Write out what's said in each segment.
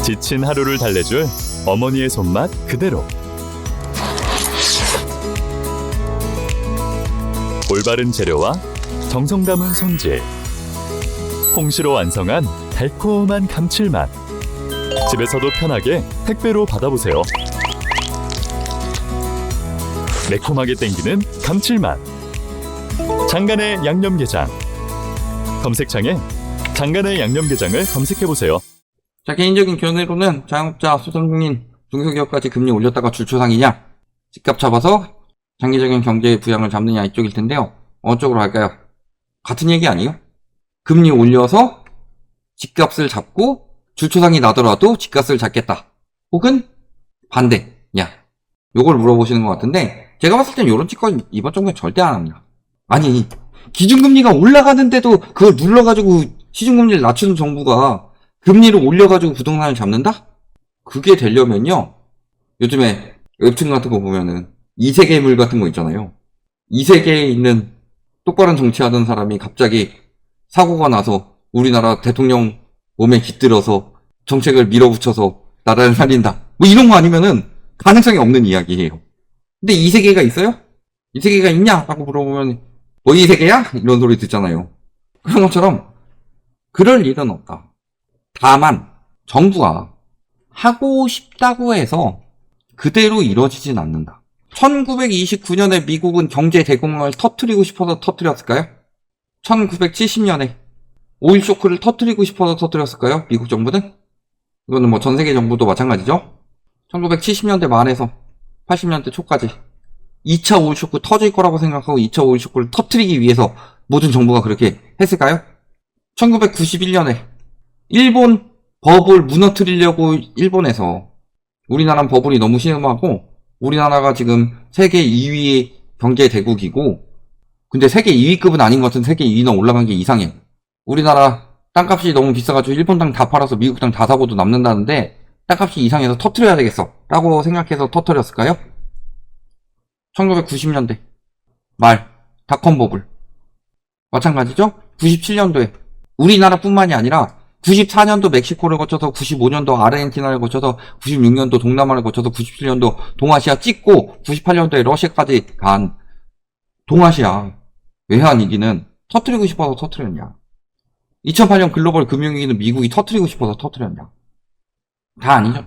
지친 하루를 달래줄 어머니의 손맛 그대로. 올바른 재료와 정성 담은 손질. 홍시로 완성한 달콤한 감칠맛. 집에서도 편하게 택배로 받아보세요. 매콤하게 땡기는 감칠맛. 장간의 양념게장. 검색창에 장간의 양념게장을 검색해보세요. 자, 개인적인 견해로는 자영업자, 소상공인, 중소기업까지 금리 올렸다가 줄초상이냐, 집값 잡아서 장기적인 경제 부양을 잡느냐 이쪽일 텐데요. 어느 쪽으로 할까요? 같은 얘기 아니에요? 금리 올려서 집값을 잡고 줄초상이 나더라도 집값을 잡겠다. 혹은 반대냐. 요걸 물어보시는 것 같은데, 제가 봤을 땐 요런 짓거리 이번 정부는 절대 안 합니다. 아니, 기준금리가 올라가는데도 그걸 눌러가지고 시중금리를 낮추는 정부가 금리를 올려가지고 부동산을 잡는다? 그게 되려면요, 요즘에 웹툰 같은 거 보면은 이세계물 같은 거 있잖아요. 이 세계에 있는 똑바른 정치하던 사람이 갑자기 사고가 나서 우리나라 대통령 몸에 깃들어서 정책을 밀어붙여서 나라를 살린다. 뭐 이런 거 아니면은 가능성이 없는 이야기예요. 근데 이 세계가 있어요? 이 세계가 있냐? 라고 물어보면 뭐 이 세계야? 이런 소리 듣잖아요. 그런 것처럼 그럴 일은 없다. 다만 정부가 하고 싶다고 해서 그대로 이루어지진 않는다. 1929년에 미국은 경제 대공황을 터뜨리고 싶어서 터뜨렸을까요? 1970년에 오일 쇼크를 터뜨리고 싶어서 터뜨렸을까요? 미국 정부는? 이거는 뭐 전 세계 정부도 마찬가지죠. 1970년대 말에서 80년대 초까지 2차 오일 쇼크 터질 거라고 생각하고 2차 오일 쇼크를 터뜨리기 위해서 모든 정부가 그렇게 했을까요? 1991년에 일본 버블 무너뜨리려고 일본에서, 우리나라는 버블이 너무 심하고 우리나라가 지금 세계 2위 경제 대국이고, 근데 세계 2위급은 아닌 것 같은 세계 2위나 올라간 게 이상해. 우리나라 땅값이 너무 비싸가지고 일본 땅 다 팔아서 미국 땅 다 사고도 남는다는데 땅값이 이상해서 터뜨려야 되겠어 라고 생각해서 터뜨렸을까요? 1990년대 말 닷컴 버블 마찬가지죠? 97년도에 우리나라뿐만이 아니라 94년도 멕시코를 거쳐서 95년도 아르헨티나를 거쳐서 96년도 동남아를 거쳐서 97년도 동아시아 찍고 98년도에 러시아까지 간 동아시아 외환위기는 터뜨리고 싶어서 터뜨렸냐? 2008년 글로벌 금융위기는 미국이 터뜨리고 싶어서 터뜨렸냐? 다 아니죠.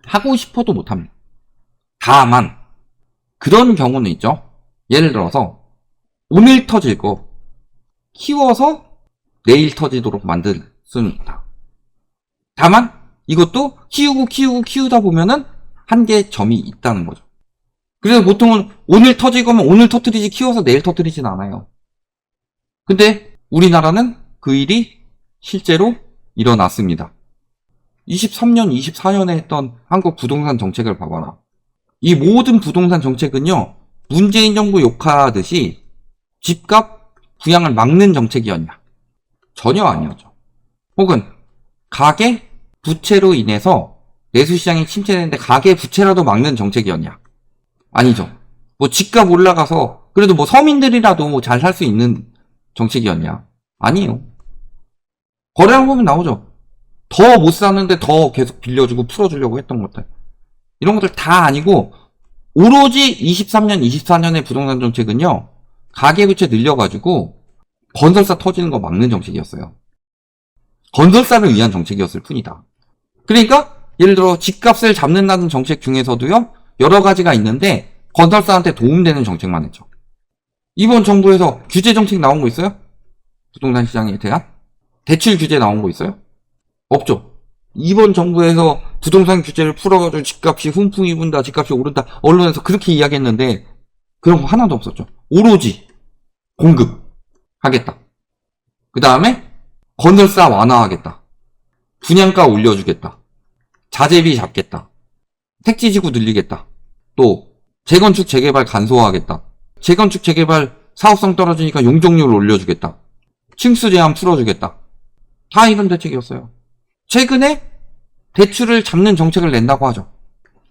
하고 싶어도 못합니다. 다만 그런 경우는 있죠. 예를 들어서 오늘 터질 거 키워서 내일 터지도록 만들 수는 있다. 다만 이것도 키우다 보면은 한계의 점이 있다는 거죠. 그래서 보통은 오늘 터질 거면 오늘 터뜨리지 키워서 내일 터뜨리진 않아요. 근데 우리나라는 그 일이 실제로 일어났습니다. 23년, 24년에 했던 한국 부동산 정책을 봐봐라. 이 모든 부동산 정책은요, 문재인 정부 욕하듯이 집값 부양을 막는 정책이었냐? 전혀 아니었죠. 혹은 가계 부채로 인해서 내수시장이 침체되는데 가계 부채라도 막는 정책이었냐? 아니죠. 뭐 집값 올라가서 그래도 뭐 서민들이라도 잘 살 수 있는 정책이었냐? 아니에요. 거래량 보면 나오죠. 더 못 사는데 더 계속 빌려주고 풀어주려고 했던 것들. 이런 것들 다 아니고 오로지 23년, 24년의 부동산 정책은요, 가계부채 늘려가지고 건설사 터지는 거 막는 정책이었어요. 건설사를 위한 정책이었을 뿐이다. 그러니까 예를 들어 집값을 잡는다는 정책 중에서도요, 여러 가지가 있는데 건설사한테 도움되는 정책만 했죠. 이번 정부에서 규제 정책 나온 거 있어요? 부동산 시장에 대한? 대출 규제 나온 거 있어요? 없죠. 이번 정부에서 부동산 규제를 풀어가지고 집값이 훈풍이 분다, 집값이 오른다, 언론에서 그렇게 이야기했는데 그런 거 하나도 없었죠. 오로지 공급하겠다. 그 다음에 건설사 완화하겠다. 분양가 올려주겠다. 자재비 잡겠다. 택지지구 늘리겠다. 또 재건축 재개발 간소화하겠다. 재건축 재개발 사업성 떨어지니까 용적률을 올려주겠다. 층수 제한 풀어주겠다. 다 이런 대책이었어요. 최근에 대출을 잡는 정책을 낸다고 하죠.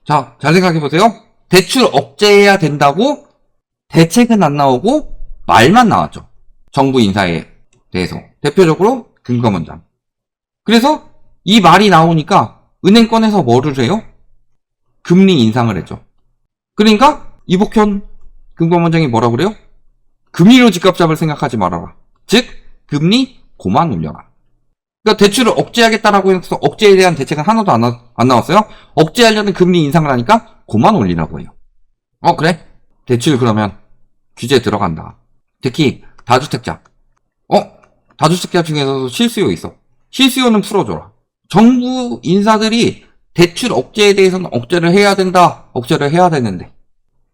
자, 잘 생각해보세요. 대출 억제해야 된다고 대책은 안 나오고 말만 나왔죠. 정부 인사에 대해서. 대표적으로 금감원장. 그래서 이 말이 나오니까 은행권에서 뭐를 해요? 금리 인상을 했죠. 그러니까 이복현 금감원장이 뭐라 그래요? 금리로 집값 잡을 생각하지 말아라. 즉 금리 고만 올려라. 그러니까 대출을 억제하겠다라고 해서 억제에 대한 대책은 하나도 안 나왔어요. 억제하려는 금리 인상을 하니까 고만 올리라고 해요. 그래? 대출 그러면 규제에 들어간다. 특히 다주택자. 다주택자 중에서도 실수요 있어. 실수요는 풀어줘라. 정부 인사들이 대출 억제에 대해서는 억제를 해야 된다. 억제를 해야 되는데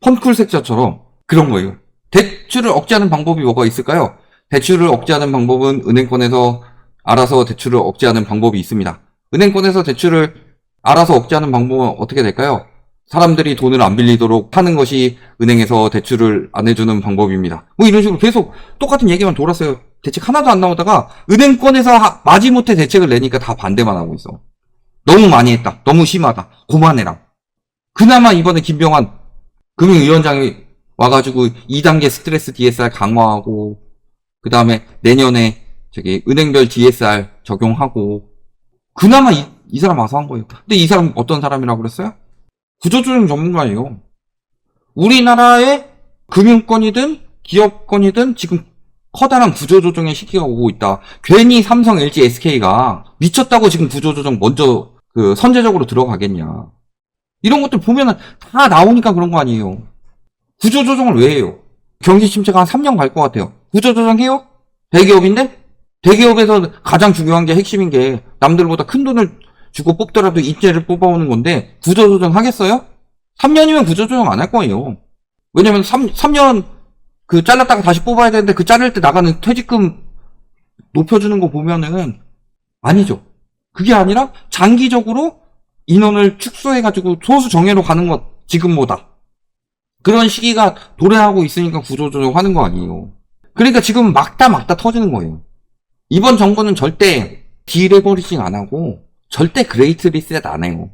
펀쿨 섹터처럼 그런 거예요. 대출을 억제하는 방법이 뭐가 있을까요? 대출을 억제하는 방법은 은행권에서 알아서 대출을 억제하는 방법이 있습니다. 은행권에서 대출을 알아서 억제하는 방법은 어떻게 될까요? 사람들이 돈을 안 빌리도록 하는 것이 은행에서 대출을 안 해주는 방법입니다. 뭐 이런 식으로 계속 똑같은 얘기만 돌았어요. 대책 하나도 안 나오다가 은행권에서 마지못해 대책을 내니까 다 반대만 하고 있어. 너무 많이 했다. 너무 심하다. 그만해라. 그나마 이번에 김병환 금융위원장이 와가지고 2단계 스트레스 DSR 강화하고 그 다음에 내년에 은행별 DSR 적용하고 그나마 이 사람 와서 한 거예요. 근데 이 사람 어떤 사람이라고 그랬어요? 구조조정 전문가예요. 우리나라의 금융권이든 기업권이든 지금 커다란 구조조정의 시기가 오고 있다. 괜히 삼성, LG, SK가 미쳤다고 지금 구조조정 먼저 선제적으로 들어가겠냐. 이런 것들 보면은 다 나오니까 그런 거 아니에요. 구조조정을 왜 해요? 경기 침체가 한 3년 갈 것 같아요. 구조조정 해요? 대기업인데? 대기업에서 가장 중요한 게 핵심인 게 남들보다 큰 돈을 주고 뽑더라도 인재를 뽑아오는 건데 구조조정 하겠어요? 3년이면 구조조정 안 할 거예요. 왜냐면 3년 잘랐다가 다시 뽑아야 되는데 자를 때 나가는 퇴직금 높여주는 거 보면은 아니죠. 그게 아니라 장기적으로 인원을 축소해가지고 소수 정예로 가는 것 지금보다 그런 시기가 도래하고 있으니까 구조조정 하는 거 아니에요. 그러니까 지금 막다 터지는 거예요. 이번 정부는 절대 디레버리징 안 하고 절대 그레이트 리셋 안 해요.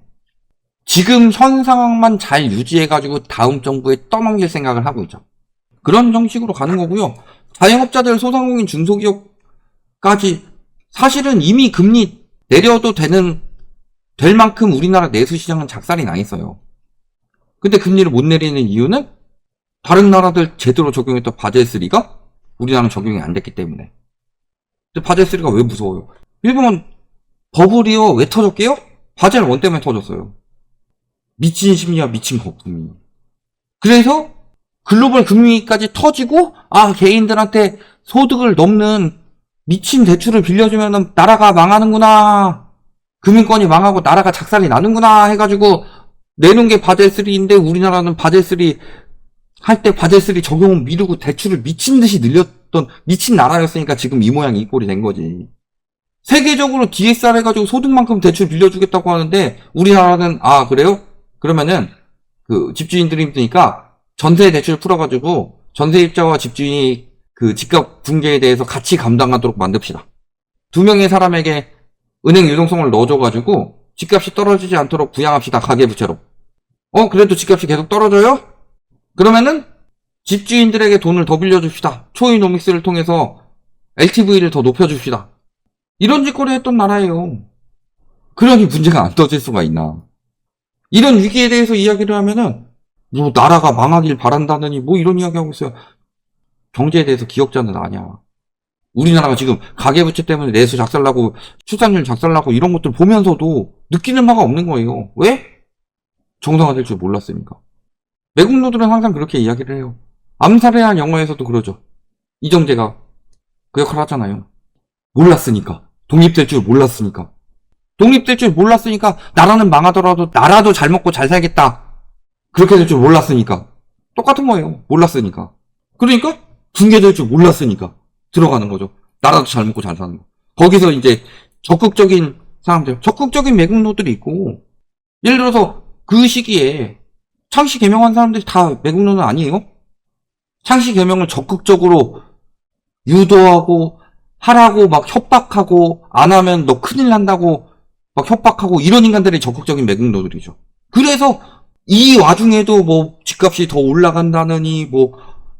지금 현 상황만 잘 유지해가지고 다음 정부에 떠넘길 생각을 하고 있죠. 그런 형식으로 가는 거고요. 자영업자들, 소상공인, 중소기업까지 사실은 이미 금리 내려도 될 만큼 우리나라 내수시장은 작살이 나 있어요. 근데 금리를 못 내리는 이유는 다른 나라들 제대로 적용했던 바젤3가 우리나라는 적용이 안 됐기 때문에. 근데 바젤3가 왜 무서워요? 일본은 버블이요. 왜 터졌게요? 바젤1 때문에 터졌어요. 미친 심리와 미친 거품이. 그래서 글로벌 금리까지 터지고 개인들한테 소득을 넘는 미친 대출을 빌려주면 나라가 망하는구나. 금융권이 망하고 나라가 작살이 나는구나 해가지고 내놓은 게 바젤3인데 우리나라는 바젤3 할 때 바젤3 적용을 미루고 대출을 미친 듯이 늘렸던 미친 나라였으니까 지금 이 모양이 이 꼴이 된 거지. 세계적으로 DSR 해가지고 소득만큼 대출 빌려주겠다고 하는데 우리나라는 그래요? 그러면은 집주인들이 힘드니까 전세 대출 풀어가지고 전세입자와 집주인이 집값 붕괴에 대해서 같이 감당하도록 만듭시다. 2명의 사람에게 은행 유동성을 넣어줘가지고 집값이 떨어지지 않도록 부양합시다. 가계부채로. 그래도 집값이 계속 떨어져요? 그러면은 집주인들에게 돈을 더 빌려줍시다. 초이노믹스를 통해서 LTV를 더 높여줍시다. 이런 짓거리 했던 나라예요. 그러니 문제가 안 터질 수가 있나. 이런 위기에 대해서 이야기를 하면은 나라가 망하길 바란다느니 이런 이야기 하고 있어요. 경제에 대해서 기억자는 아니야. 우리나라가 지금 가계부채 때문에 내수 작살나고 출산율 작살나고 이런 것들 보면서도 느끼는 바가 없는 거예요. 왜? 정상화될 줄 몰랐으니까. 외국노들은 항상 그렇게 이야기를 해요. 암살의 한 영화에서도 그러죠. 이정재가 그 역할을 하잖아요. 몰랐으니까. 독립될 줄 몰랐으니까. 독립될 줄 몰랐으니까 나라는 망하더라도 나라도 잘 먹고 잘 살겠다. 그렇게 될 줄 몰랐으니까. 똑같은 거예요. 몰랐으니까. 그러니까 붕괴될 줄 몰랐으니까 들어가는 거죠. 나라도 잘 먹고 잘 사는 거. 거기서 이제 적극적인 사람들, 적극적인 외국노들이 있고, 예를 들어서 그 시기에 창씨 개명한 사람들이 다 외국노는 아니에요? 창씨 개명을 적극적으로 유도하고 하라고 막 협박하고 안 하면 너 큰일 난다고 막 협박하고 이런 인간들이 적극적인 외국노들이죠. 그래서 이 와중에도 집값이 더 올라간다느니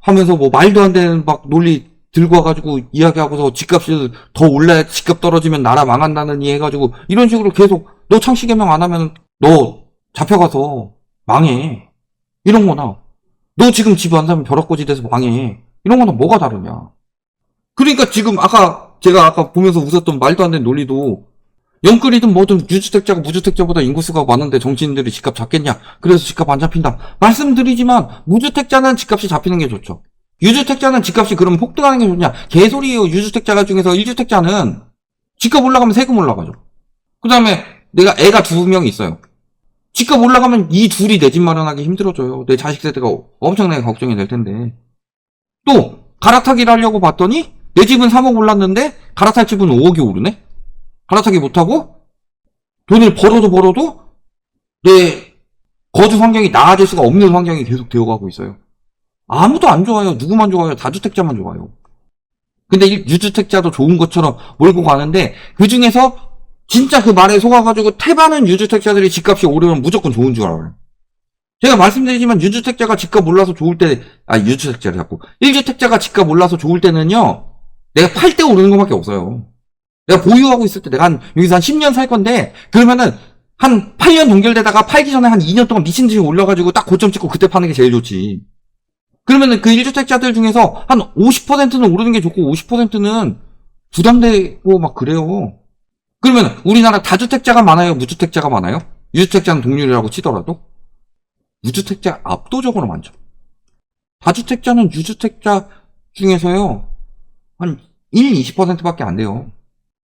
하면서 말도 안 되는 논리 들고 와가지고 이야기하고서 집값이 더 올라야 집값 떨어지면 나라 망한다느니 해가지고 이런 식으로 계속 너 창씨 개명 안 하면 너 잡혀가서 망해. 이런 거나. 너 지금 집 안 사면 벼락거지 돼서 망해. 이런 거나 뭐가 다르냐. 그러니까 지금 제가 아까 보면서 웃었던 말도 안 되는 논리도 영끌이든 뭐든 유주택자가 무주택자보다 인구수가 많은데 정치인들이 집값 잡겠냐. 그래서 집값 안 잡힌다. 말씀드리지만 무주택자는 집값이 잡히는 게 좋죠. 유주택자는 집값이 그러면 폭등하는 게 좋냐. 개소리예요. 유주택자가 중에서 1주택자는 집값 올라가면 세금 올라가죠. 그 다음에 내가 애가 2명 있어요. 집값 올라가면 이 둘이 내 집 마련하기 힘들어져요. 내 자식 세대가 엄청나게 걱정이 될 텐데. 또 갈아타기를 하려고 봤더니 내 집은 3억 올랐는데 갈아탈 집은 5억이 오르네? 갈아타기 못하고 돈을 벌어도 내 거주 환경이 나아질 수가 없는 환경이 계속 되어가고 있어요. 아무도 안 좋아요. 누구만 좋아요? 다주택자만 좋아요. 근데 유주택자도 좋은 것처럼 몰고 가는데 그 중에서 진짜 그 말에 속아가지고 태반은 유주택자들이 집값이 오르면 무조건 좋은 줄 알아요. 제가 말씀드리지만 유주택자가 집값 올라서 좋을 때, 유주택자를 자꾸 1주택자가 집값 올라서 좋을 때는요, 내가 팔 때 오르는 것밖에 없어요. 내가 보유하고 있을 때 내가 여기서 한 10년 살 건데 그러면은 한 8년 동결되다가 팔기 전에 한 2년 동안 미친 듯이 올라가지고 딱 고점 찍고 그때 파는 게 제일 좋지. 그러면은 그 1주택자들 중에서 한 50%는 오르는 게 좋고 50%는 부담되고 막 그래요. 그러면 우리나라 다주택자가 많아요? 무주택자가 많아요? 유주택자는 동률이라고 치더라도? 무주택자 압도적으로 많죠. 다주택자는 유주택자 중에서요, 한 1, 20%밖에 안 돼요.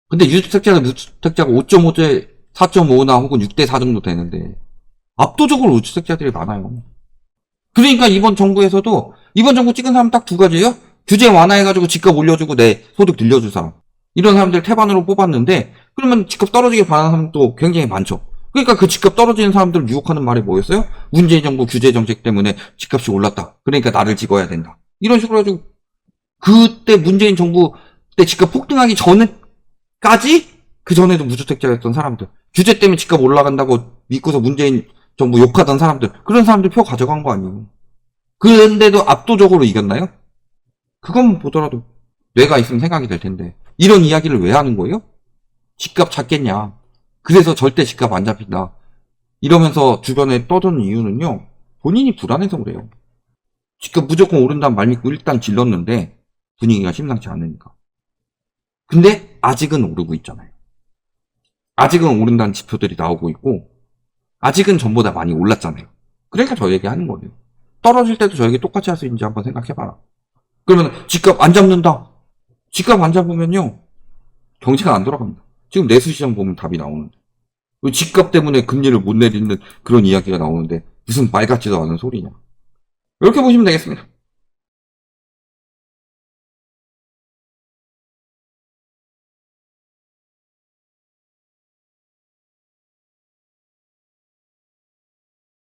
근데 유주택자나 무주택자가 5.5대 4.5나 혹은 6대 4 정도 되는데, 압도적으로 무주택자들이 많아요. 그러니까 이번 정부 찍은 사람 딱 두 가지예요? 규제 완화해가지고 집값 올려주고 내 소득 늘려줄 사람. 이런 사람들 태반으로 뽑았는데, 그러면 집값 떨어지게 반하는 사람도 굉장히 많죠. 그러니까 그 집값 떨어지는 사람들을 유혹하는 말이 뭐였어요? 문재인 정부 규제 정책 때문에 집값이 올랐다. 그러니까 나를 찍어야 된다. 이런 식으로 해가지고, 그때 문재인 정부 때 집값 폭등하기 전에까지, 그 전에도 무주택자였던 사람들. 규제 때문에 집값 올라간다고 믿고서 문재인 정부 욕하던 사람들. 그런 사람들 표 가져간 거 아니에요. 그런데도 압도적으로 이겼나요? 그건 보더라도 뇌가 있으면 생각이 될 텐데. 이런 이야기를 왜 하는 거예요? 집값 잡겠냐. 그래서 절대 집값 안 잡힌다. 이러면서 주변에 떠드는 이유는요. 본인이 불안해서 그래요. 집값 무조건 오른다는 말 믿고 일단 질렀는데 분위기가 심상치 않으니까. 근데 아직은 오르고 있잖아요. 아직은 오른다는 지표들이 나오고 있고 아직은 전보다 많이 올랐잖아요. 그러니까 저에게 하는 거예요. 떨어질 때도 저에게 똑같이 할 수 있는지 한번 생각해봐라. 그러면 집값 안 잡는다. 집값 안 잡으면요. 경제가 안 돌아갑니다. 지금 내수시장 보면 답이 나오는데. 집값 때문에 금리를 못 내리는 그런 이야기가 나오는데 무슨 말 같지도 않은 소리냐. 이렇게 보시면 되겠습니다.